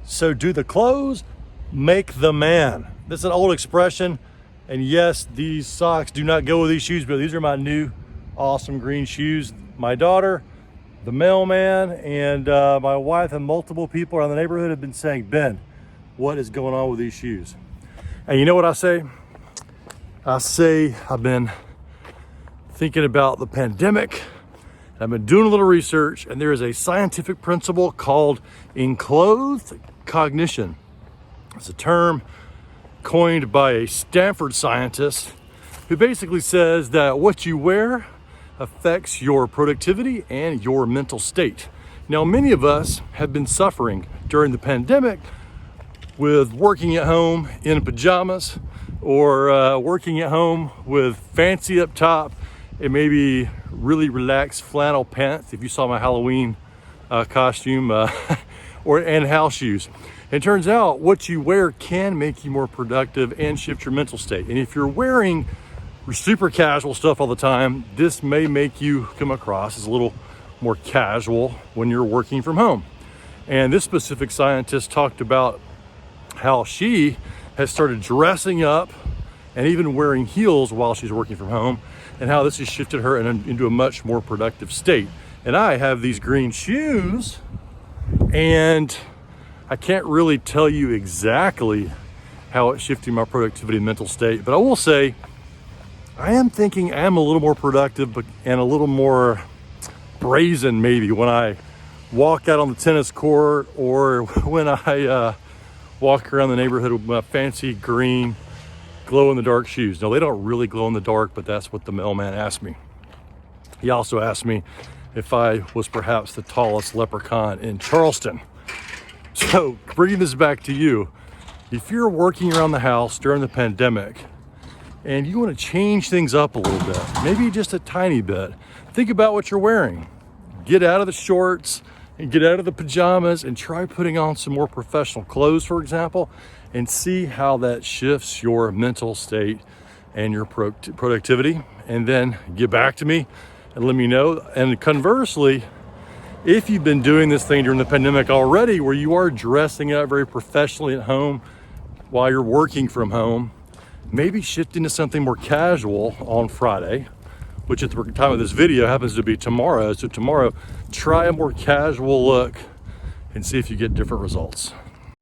So do the clothes make the man? This is an old expression. And yes, these socks do not go with these shoes, but these are my new awesome green shoes. My daughter, the mailman, and my wife and multiple people around the neighborhood have been saying, Ben, what is going on with these shoes? And you know what I say? I say I've been thinking about the pandemic. I've been doing a little research, and there is a scientific principle called enclothed cognition. It's a term coined by a Stanford scientist who basically says that what you wear affects your productivity and your mental state. Now, many of us have been suffering during the pandemic with working at home in pajamas or working at home with fancy up top and maybe really relaxed flannel pants, if you saw my Halloween costume, and house shoes. It turns out what you wear can make you more productive and shift your mental state. And if you're wearing super casual stuff all the time, this may make you come across as a little more casual when you're working from home. And this specific scientist talked about how she has started dressing up and even wearing heels while she's working from home, and how this has shifted her into a much more productive state. And I have these green shoes, and I can't really tell you exactly how it's shifting my productivity and mental state, but I will say I am thinking I am a little more productive and a little more brazen maybe when I walk out on the tennis court or when I walk around the neighborhood with my fancy green glow-in-the-dark shoes. Now, they don't really glow in the dark, but that's what the mailman asked me. He also asked me if I was perhaps the tallest leprechaun in Charleston. So, bringing this back to you, if you're working around the house during the pandemic and you want to change things up a little bit, maybe just a tiny bit, think about what you're wearing. Get out of the shorts and get out of the pajamas and try putting on some more professional clothes, for example, and see how that shifts your mental state and your productivity. And then get back to me and let me know. And conversely, if you've been doing this thing during the pandemic already, where you are dressing up very professionally at home while you're working from home, maybe shifting to something more casual on Friday, which at the time of this video happens to be tomorrow. So tomorrow, try a more casual look and see if you get different results.